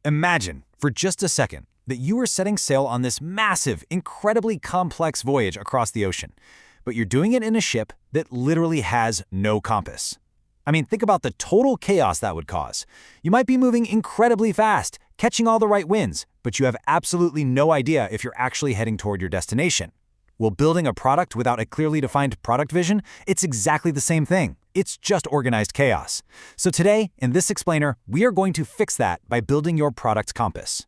Imagine, for just a second, that you are setting sail on this massive, incredibly complex voyage across the ocean, but you're doing it in a ship that literally has no compass. I mean, think about the total chaos that would cause. You might be moving incredibly fast, catching all the right winds, but you have absolutely no idea if you're actually heading toward your destination. Well, building a product without a clearly defined product vision, it's exactly the same thing. It's just organized chaos. So today, in this explainer, we are going to fix that by building your product compass.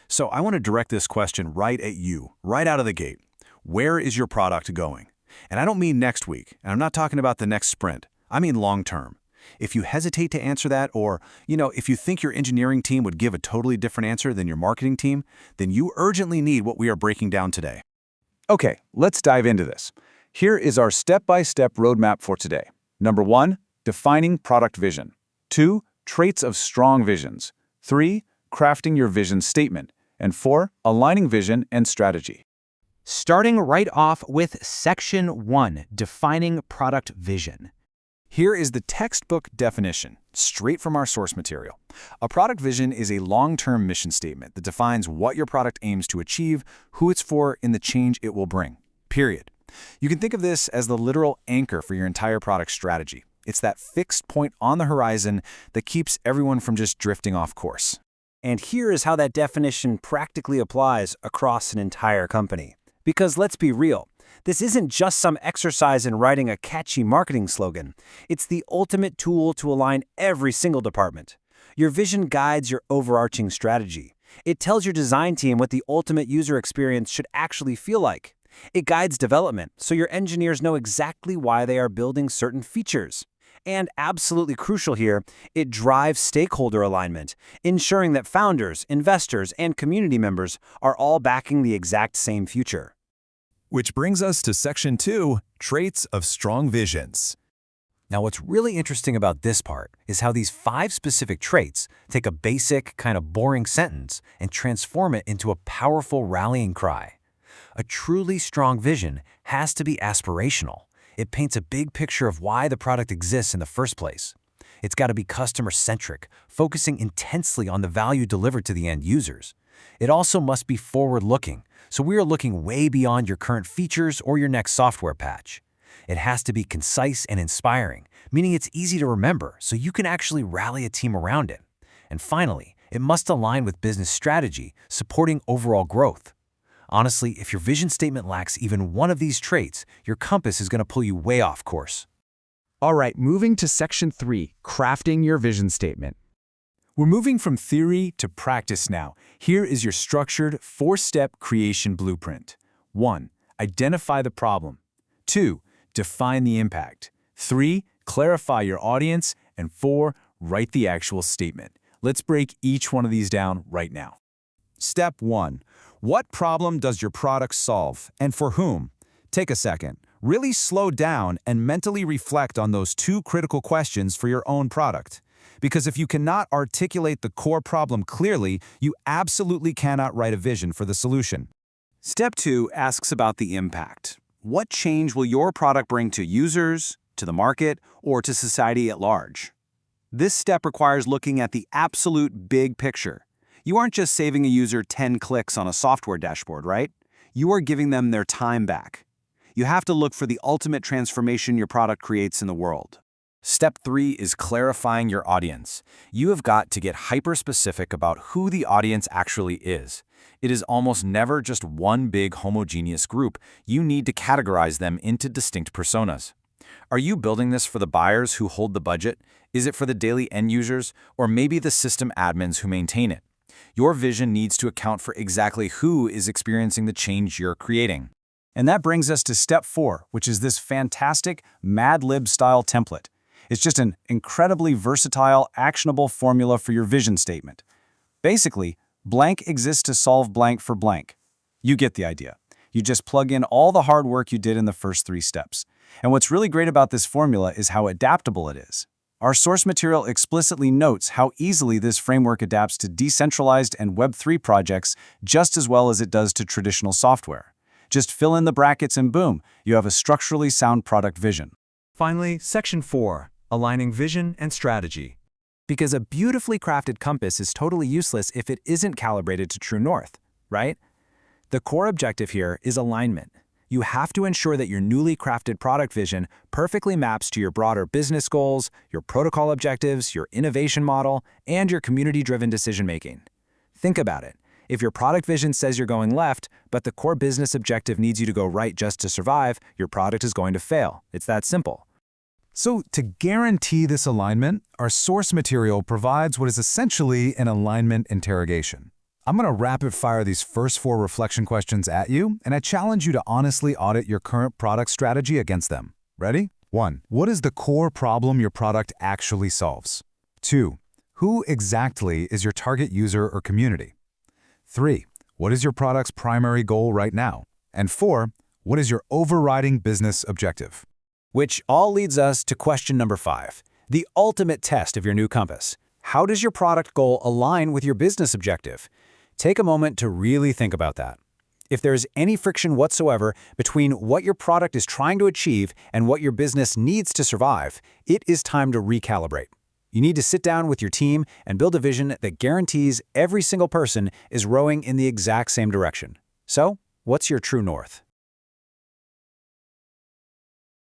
So I want to direct this question right at you, right out of the gate. Where is your product going? And I don't mean next week, and I'm not talking about the next sprint. I mean long term. If you hesitate to answer that, or, if you think your engineering team would give a totally different answer than your marketing team, then you urgently need what we are breaking down today. Okay, let's dive into this. Here is our step-by-step roadmap for today. Number 1, defining product vision. 2, traits of strong visions. 3, crafting your vision statement. And 4, aligning vision and strategy. Starting right off with Section 1, defining product vision. Here is the textbook definition, straight from our source material. A product vision is a long-term mission statement that defines what your product aims to achieve, who it's for, and the change it will bring. Period. You can think of this as the literal anchor for your entire product strategy. It's that fixed point on the horizon that keeps everyone from just drifting off course. And here is how that definition practically applies across an entire company. Because let's be real, this isn't just some exercise in writing a catchy marketing slogan. It's the ultimate tool to align every single department. Your vision guides your overarching strategy. It tells your design team what the ultimate user experience should actually feel like. It guides development, so your engineers know exactly why they are building certain features. And absolutely crucial here, it drives stakeholder alignment, ensuring that founders, investors, and community members are all backing the exact same future. Which brings us to Section 2, Traits of Strong Visions. Now, what's really interesting about this part is how these 5 specific traits take a basic, kind of boring sentence and transform it into a powerful rallying cry. A truly strong vision has to be aspirational. It paints a big picture of why the product exists in the first place. It's got to be customer-centric, focusing intensely on the value delivered to the end users. It also must be forward-looking, so we are looking way beyond your current features or your next software patch. It has to be concise and inspiring, meaning it's easy to remember so you can actually rally a team around it. And finally, it must align with business strategy, supporting overall growth. Honestly, if your vision statement lacks even one of these traits, your compass is going to pull you way off course. All right, moving to Section 3, crafting your vision statement. We're moving from theory to practice now. Here is your structured 4-step creation blueprint. 1. Identify the problem. 2. Define the impact. 3. Clarify your audience. And 4. Write the actual statement. Let's break each one of these down right now. Step 1. What problem does your product solve, and for whom? Take a second. Really slow down and mentally reflect on those 2 critical questions for your own product. Because if you cannot articulate the core problem clearly, you absolutely cannot write a vision for the solution. Step 2 asks about the impact. What change will your product bring to users, to the market, or to society at large? This step requires looking at the absolute big picture. You aren't just saving a user 10 clicks on a software dashboard, right? You are giving them their time back. You have to look for the ultimate transformation your product creates in the world. Step 3 is clarifying your audience. You have got to get hyper-specific about who the audience actually is. It is almost never just one big homogeneous group. You need to categorize them into distinct personas. Are you building this for the buyers who hold the budget? Is it for the daily end users? Or maybe the system admins who maintain it? Your vision needs to account for exactly who is experiencing the change you're creating. And that brings us to Step 4, which is this fantastic Mad Lib-style template. It's just an incredibly versatile, actionable formula for your vision statement. Basically, blank exists to solve blank for blank. You get the idea. You just plug in all the hard work you did in the first 3 steps. And what's really great about this formula is how adaptable it is. Our source material explicitly notes how easily this framework adapts to decentralized and Web3 projects just as well as it does to traditional software. Just fill in the brackets and boom, you have a structurally sound product vision. Finally, Section 4, aligning vision and strategy. Because a beautifully crafted compass is totally useless if it isn't calibrated to true north, right? The core objective here is alignment. You have to ensure that your newly crafted product vision perfectly maps to your broader business goals, your protocol objectives, your innovation model, and your community-driven decision-making. Think about it. If your product vision says you're going left, but the core business objective needs you to go right just to survive, your product is going to fail. It's that simple. So, to guarantee this alignment, our source material provides what is essentially an alignment interrogation. I'm going to rapid-fire these first 4 reflection questions at you, and I challenge you to honestly audit your current product strategy against them. Ready? 1. What is the core problem your product actually solves? 2. Who exactly is your target user or community? 3. What is your product's primary goal right now? And 4. What is your overriding business objective? Which all leads us to question number 5, the ultimate test of your new compass. How does your product goal align with your business objective? Take a moment to really think about that. If there's any friction whatsoever between what your product is trying to achieve and what your business needs to survive, it is time to recalibrate. You need to sit down with your team and build a vision that guarantees every single person is rowing in the exact same direction. So, what's your true north?